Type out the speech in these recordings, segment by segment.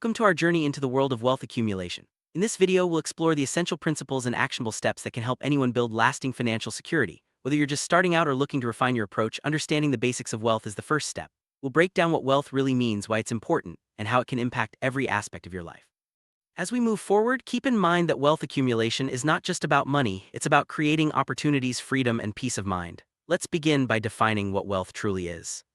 Welcome to our journey into the world of wealth accumulation. In this video, we'll explore the essential principles and actionable steps that can help anyone build lasting financial security. Whether you're just starting out or looking to refine your approach, understanding the basics of wealth is the first step. We'll break down what wealth really means, why it's important, and how it can impact every aspect of your life. As we move forward, keep in mind that wealth accumulation is not just about money, it's about creating opportunities, freedom, and peace of mind. Let's begin by defining what wealth truly is.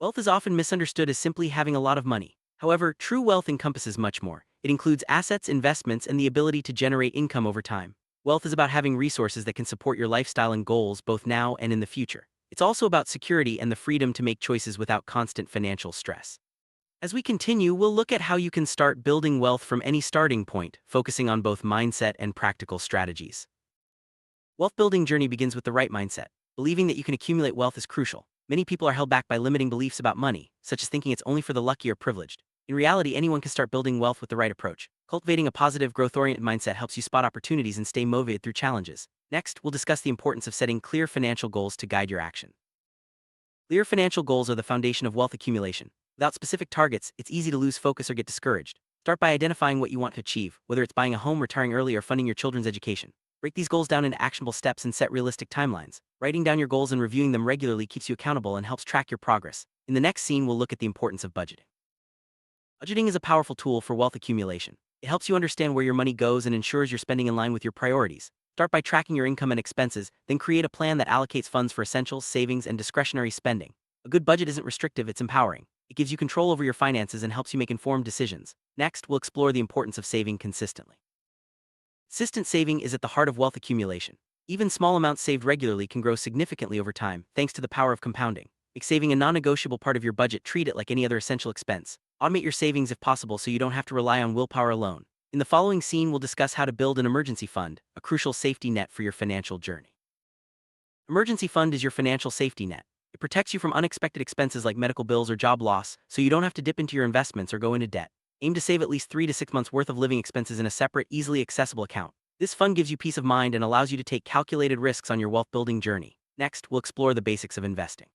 Wealth is often misunderstood as simply having a lot of money. However, true wealth encompasses much more. It includes assets, investments, and the ability to generate income over time. Wealth is about having resources that can support your lifestyle and goals both now and in the future. It's also about security and the freedom to make choices without constant financial stress. As we continue, we'll look at how you can start building wealth from any starting point, focusing on both mindset and practical strategies. Wealth building journey begins with the right mindset. Believing that you can accumulate wealth is crucial. Many people are held back by limiting beliefs about money, such as thinking it's only for the lucky or privileged. In reality, anyone can start building wealth with the right approach. Cultivating a positive, growth-oriented mindset helps you spot opportunities and stay motivated through challenges. Next, we'll discuss the importance of setting clear financial goals to guide your action. Clear financial goals are the foundation of wealth accumulation. Without specific targets, it's easy to lose focus or get discouraged. Start by identifying what you want to achieve, whether it's buying a home, retiring early, or funding your children's education. Break these goals down into actionable steps and set realistic timelines. Writing down your goals and reviewing them regularly keeps you accountable and helps track your progress. In the next scene, we'll look at the importance of budgeting. Budgeting is a powerful tool for wealth accumulation. It helps you understand where your money goes and ensures you're spending in line with your priorities. Start by tracking your income and expenses, then create a plan that allocates funds for essentials, savings, and discretionary spending. A good budget isn't restrictive, it's empowering. It gives you control over your finances and helps you make informed decisions. Next, we'll explore the importance of saving consistently. Consistent saving is at the heart of wealth accumulation. Even small amounts saved regularly can grow significantly over time, thanks to the power of compounding. Make saving a non-negotiable part of your budget, treat it like any other essential expense. Automate your savings if possible so you don't have to rely on willpower alone. In the following scene, we'll discuss how to build an emergency fund, a crucial safety net for your financial journey. Emergency fund is your financial safety net. It protects you from unexpected expenses like medical bills or job loss, so you don't have to dip into your investments or go into debt. Aim to save at least 3 to 6 months worth of living expenses in a separate, easily accessible account. This fund gives you peace of mind and allows you to take calculated risks on your wealth-building journey. Next, we'll explore the basics of investing.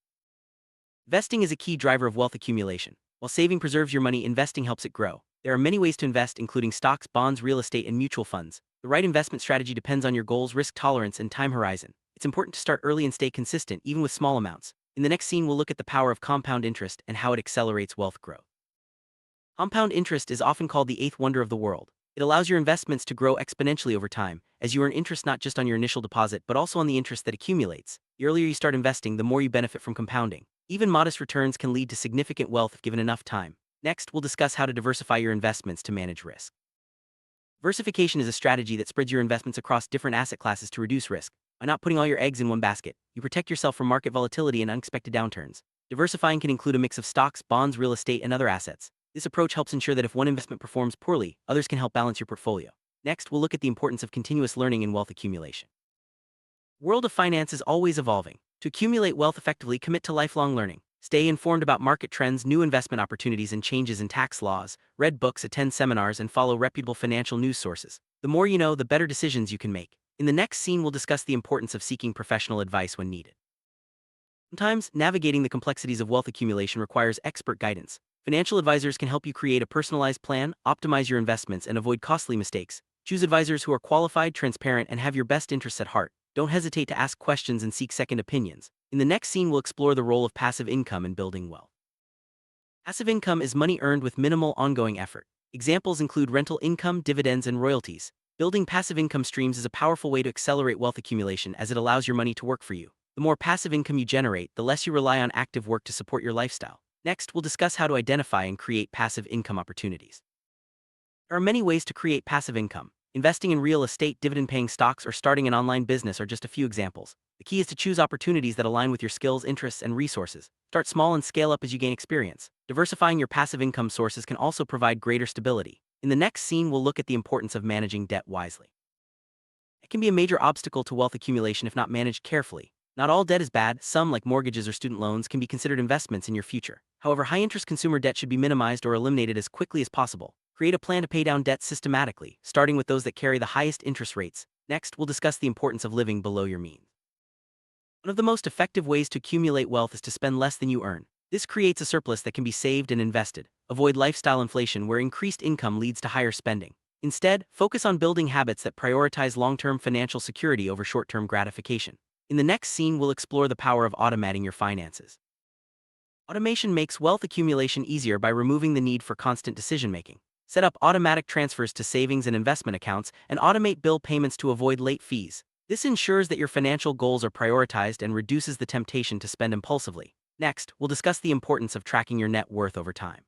Investing is a key driver of wealth accumulation. While saving preserves your money, investing helps it grow. There are many ways to invest, including stocks, bonds, real estate, and mutual funds. The right investment strategy depends on your goals, risk tolerance, and time horizon. It's important to start early and stay consistent, even with small amounts. In the next scene, we'll look at the power of compound interest and how it accelerates wealth growth. Compound interest is often called the eighth wonder of the world. It allows your investments to grow exponentially over time, as you earn interest not just on your initial deposit but also on the interest that accumulates. The earlier you start investing, the more you benefit from compounding. Even modest returns can lead to significant wealth if given enough time. Next, we'll discuss how to diversify your investments to manage risk. Diversification is a strategy that spreads your investments across different asset classes to reduce risk. By not putting all your eggs in one basket, you protect yourself from market volatility and unexpected downturns. Diversifying can include a mix of stocks, bonds, real estate, and other assets. This approach helps ensure that if one investment performs poorly, others can help balance your portfolio. Next, we'll look at the importance of continuous learning in wealth accumulation. The world of finance is always evolving. To accumulate wealth effectively, commit to lifelong learning. Stay informed about market trends, new investment opportunities, and changes in tax laws. Read books, attend seminars, and follow reputable financial news sources. The more you know, the better decisions you can make. In the next scene, we'll discuss the importance of seeking professional advice when needed. Sometimes, navigating the complexities of wealth accumulation requires expert guidance. Financial advisors can help you create a personalized plan, optimize your investments, and avoid costly mistakes. Choose advisors who are qualified, transparent, and have your best interests at heart. Don't hesitate to ask questions and seek second opinions. In the next scene, we'll explore the role of passive income in building wealth. Passive income is money earned with minimal ongoing effort. Examples include rental income, dividends, and royalties. Building passive income streams is a powerful way to accelerate wealth accumulation as it allows your money to work for you. The more passive income you generate, the less you rely on active work to support your lifestyle. Next, we'll discuss how to identify and create passive income opportunities. There are many ways to create passive income. Investing in real estate, dividend-paying stocks, or starting an online business are just a few examples. The key is to choose opportunities that align with your skills, interests, and resources. Start small and scale up as you gain experience. Diversifying your passive income sources can also provide greater stability. In the next scene, we'll look at the importance of managing debt wisely. It can be a major obstacle to wealth accumulation if not managed carefully. Not all debt is bad. Some, like mortgages or student loans, can be considered investments in your future. However, high-interest consumer debt should be minimized or eliminated as quickly as possible. Create a plan to pay down debt systematically, starting with those that carry the highest interest rates. Next, we'll discuss the importance of living below your means. One of the most effective ways to accumulate wealth is to spend less than you earn. This creates a surplus that can be saved and invested. Avoid lifestyle inflation where increased income leads to higher spending. Instead, focus on building habits that prioritize long-term financial security over short-term gratification. In the next scene, we'll explore the power of automating your finances. Automation makes wealth accumulation easier by removing the need for constant decision-making. Set up automatic transfers to savings and investment accounts and automate bill payments to avoid late fees. This ensures that your financial goals are prioritized and reduces the temptation to spend impulsively. Next, we'll discuss the importance of tracking your net worth over time.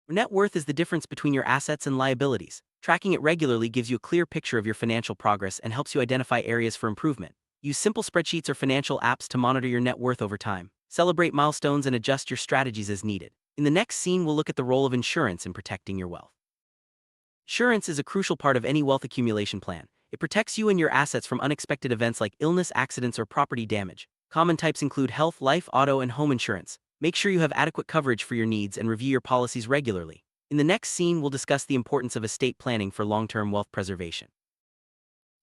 Your net worth is the difference between your assets and liabilities. Tracking it regularly gives you a clear picture of your financial progress and helps you identify areas for improvement. Use simple spreadsheets or financial apps to monitor your net worth over time. Celebrate milestones and adjust your strategies as needed. In the next scene, we'll look at the role of insurance in protecting your wealth. Insurance is a crucial part of any wealth accumulation plan. It protects you and your assets from unexpected events like illness, accidents, or property damage. Common types include health, life, auto, and home insurance. Make sure you have adequate coverage for your needs and review your policies regularly. In the next scene, we'll discuss the importance of estate planning for long-term wealth preservation.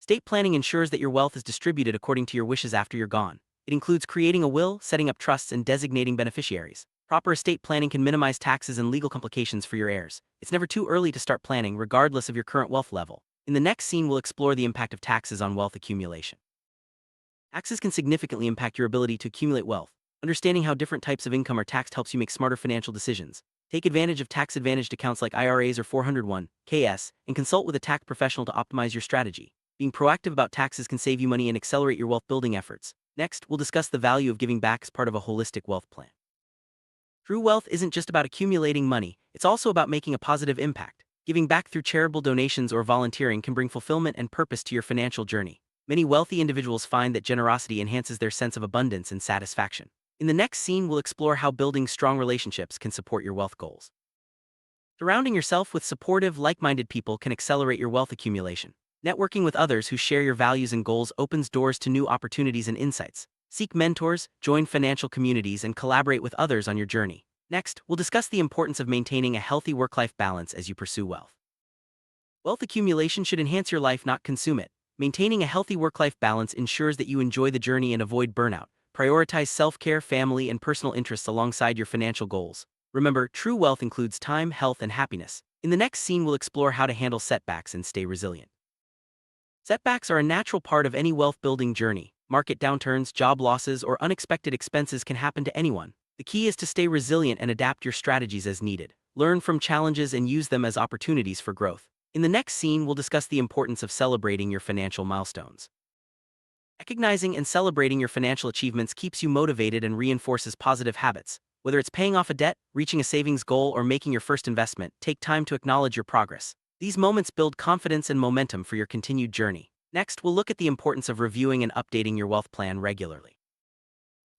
Estate planning ensures that your wealth is distributed according to your wishes after you're gone. It includes creating a will, setting up trusts, and designating beneficiaries. Proper estate planning can minimize taxes and legal complications for your heirs. It's never too early to start planning, regardless of your current wealth level. In the next scene, we'll explore the impact of taxes on wealth accumulation. Taxes can significantly impact your ability to accumulate wealth. Understanding how different types of income are taxed helps you make smarter financial decisions. Take advantage of tax-advantaged accounts like IRAs or 401(k)s and consult with a tax professional to optimize your strategy. Being proactive about taxes can save you money and accelerate your wealth-building efforts. Next, we'll discuss the value of giving back as part of a holistic wealth plan. True wealth isn't just about accumulating money, it's also about making a positive impact. Giving back through charitable donations or volunteering can bring fulfillment and purpose to your financial journey. Many wealthy individuals find that generosity enhances their sense of abundance and satisfaction. In the next scene, we'll explore how building strong relationships can support your wealth goals. Surrounding yourself with supportive, like-minded people can accelerate your wealth accumulation. Networking with others who share your values and goals opens doors to new opportunities and insights. Seek mentors, join financial communities, and collaborate with others on your journey. Next, we'll discuss the importance of maintaining a healthy work-life balance as you pursue wealth. Wealth accumulation should enhance your life, not consume it. Maintaining a healthy work-life balance ensures that you enjoy the journey and avoid burnout. Prioritize self-care, family, and personal interests alongside your financial goals. Remember, true wealth includes time, health, and happiness. In the next scene, we'll explore how to handle setbacks and stay resilient. Setbacks are a natural part of any wealth-building journey. Market downturns, job losses, or unexpected expenses can happen to anyone. The key is to stay resilient and adapt your strategies as needed. Learn from challenges and use them as opportunities for growth. In the next scene, we'll discuss the importance of celebrating your financial milestones. Recognizing and celebrating your financial achievements keeps you motivated and reinforces positive habits. Whether it's paying off a debt, reaching a savings goal, or making your first investment, take time to acknowledge your progress. These moments build confidence and momentum for your continued journey. Next, we'll look at the importance of reviewing and updating your wealth plan regularly.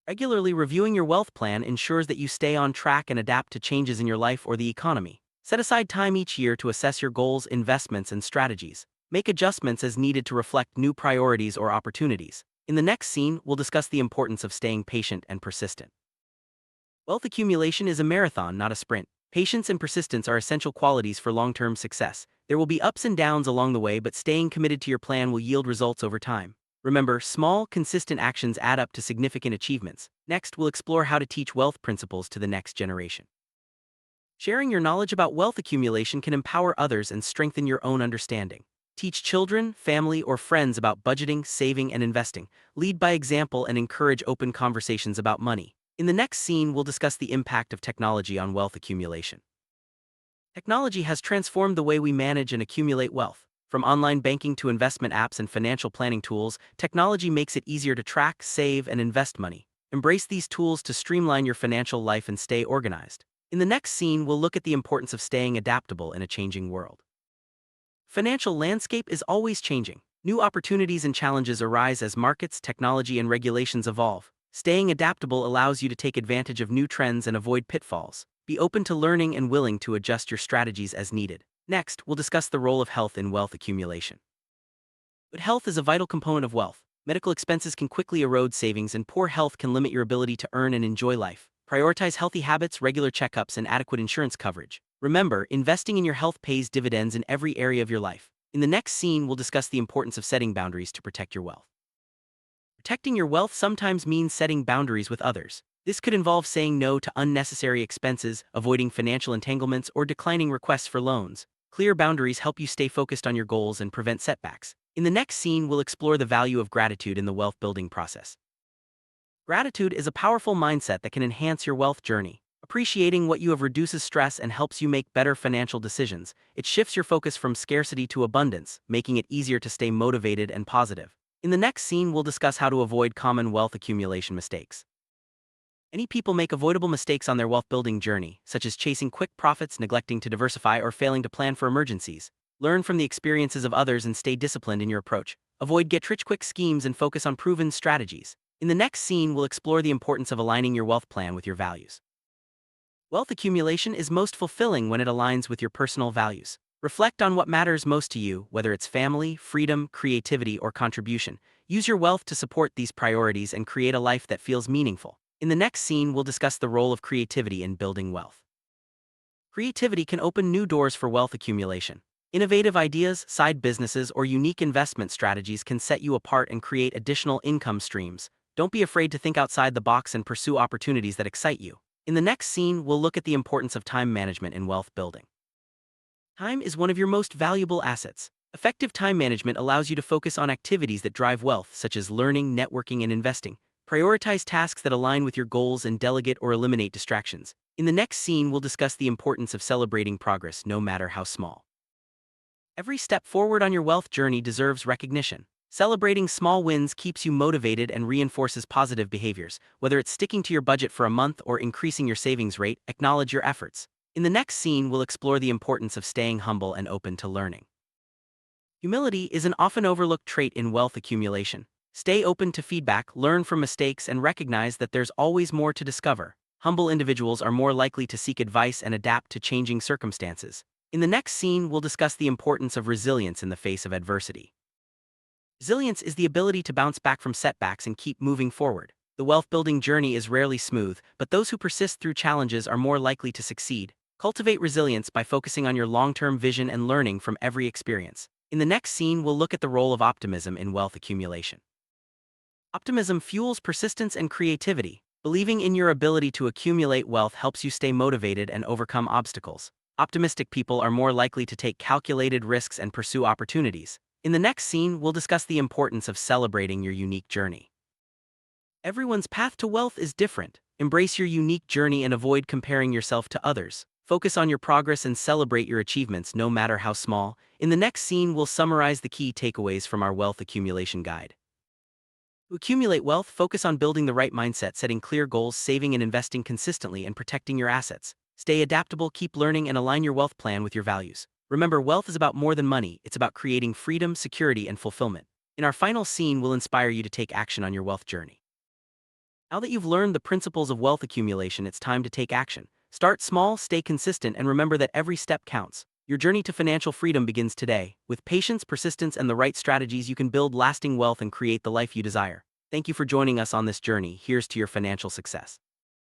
Regularly reviewing your wealth plan ensures that you stay on track and adapt to changes in your life or the economy. Set aside time each year to assess your goals, investments, and strategies. Make adjustments as needed to reflect new priorities or opportunities. In the next scene, we'll discuss the importance of staying patient and persistent. Wealth accumulation is a marathon, not a sprint. Patience and persistence are essential qualities for long-term success. There will be ups and downs along the way, but staying committed to your plan will yield results over time. Remember, small, consistent actions add up to significant achievements. Next, we'll explore how to teach wealth principles to the next generation. Sharing your knowledge about wealth accumulation can empower others and strengthen your own understanding. Teach children, family, or friends about budgeting, saving, and investing. Lead by example and encourage open conversations about money. In the next scene, we'll discuss the impact of technology on wealth accumulation. Technology has transformed the way we manage and accumulate wealth. From online banking to investment apps and financial planning tools, technology makes it easier to track, save, and invest money. Embrace these tools to streamline your financial life and stay organized. In the next scene, we'll look at the importance of staying adaptable in a changing world. Financial landscape is always changing. New opportunities and challenges arise as markets, technology, and regulations evolve. Staying adaptable allows you to take advantage of new trends and avoid pitfalls. Be open to learning and willing to adjust your strategies as needed. Next, we'll discuss the role of health in wealth accumulation. Good health is a vital component of wealth. Medical expenses can quickly erode savings, and poor health can limit your ability to earn and enjoy life. Prioritize healthy habits, regular checkups, and adequate insurance coverage. Remember, investing in your health pays dividends in every area of your life. In the next scene, we'll discuss the importance of setting boundaries to protect your wealth. Protecting your wealth sometimes means setting boundaries with others. This could involve saying no to unnecessary expenses, avoiding financial entanglements, or declining requests for loans. Clear boundaries help you stay focused on your goals and prevent setbacks. In the next scene, we'll explore the value of gratitude in the wealth building process. Gratitude is a powerful mindset that can enhance your wealth journey. Appreciating what you have reduces stress and helps you make better financial decisions. It shifts your focus from scarcity to abundance, making it easier to stay motivated and positive. In the next scene, we'll discuss how to avoid common wealth accumulation mistakes. Many people make avoidable mistakes on their wealth building journey, such as chasing quick profits, neglecting to diversify, or failing to plan for emergencies. Learn from the experiences of others and stay disciplined in your approach. Avoid get-rich-quick schemes and focus on proven strategies. In the next scene, we'll explore the importance of aligning your wealth plan with your values. Wealth accumulation is most fulfilling when it aligns with your personal values. Reflect on what matters most to you, whether it's family, freedom, creativity, or contribution. Use your wealth to support these priorities and create a life that feels meaningful. In the next scene, we'll discuss the role of creativity in building wealth. Creativity can open new doors for wealth accumulation. Innovative ideas, side businesses, or unique investment strategies can set you apart and create additional income streams. Don't be afraid to think outside the box and pursue opportunities that excite you. In the next scene, we'll look at the importance of time management in wealth building. Time is one of your most valuable assets. Effective time management allows you to focus on activities that drive wealth, such as learning, networking, and investing. Prioritize tasks that align with your goals and delegate or eliminate distractions. In the next scene, we'll discuss the importance of celebrating progress, no matter how small. Every step forward on your wealth journey deserves recognition. Celebrating small wins keeps you motivated and reinforces positive behaviors. Whether it's sticking to your budget for a month or increasing your savings rate, acknowledge your efforts. In the next scene, we'll explore the importance of staying humble and open to learning. Humility is an often overlooked trait in wealth accumulation. Stay open to feedback, learn from mistakes, and recognize that there's always more to discover. Humble individuals are more likely to seek advice and adapt to changing circumstances. In the next scene, we'll discuss the importance of resilience in the face of adversity. Resilience is the ability to bounce back from setbacks and keep moving forward. The wealth-building journey is rarely smooth, but those who persist through challenges are more likely to succeed. Cultivate resilience by focusing on your long-term vision and learning from every experience. In the next scene, we'll look at the role of optimism in wealth accumulation. Optimism fuels persistence and creativity. Believing in your ability to accumulate wealth helps you stay motivated and overcome obstacles. Optimistic people are more likely to take calculated risks and pursue opportunities. In the next scene, we'll discuss the importance of celebrating your unique journey. Everyone's path to wealth is different. Embrace your unique journey and avoid comparing yourself to others. Focus on your progress and celebrate your achievements, no matter how small. In the next scene, we'll summarize the key takeaways from our wealth accumulation guide. To accumulate wealth, focus on building the right mindset, setting clear goals, saving and investing consistently, and protecting your assets. Stay adaptable, keep learning, and align your wealth plan with your values. Remember, wealth is about more than money. It's about creating freedom, security, and fulfillment. In our final scene, we'll inspire you to take action on your wealth journey. Now that you've learned the principles of wealth accumulation, it's time to take action. Start small, stay consistent, and remember that every step counts. Your journey to financial freedom begins today. With patience, persistence, and the right strategies, you can build lasting wealth and create the life you desire. Thank you for joining us on this journey. Here's to your financial success.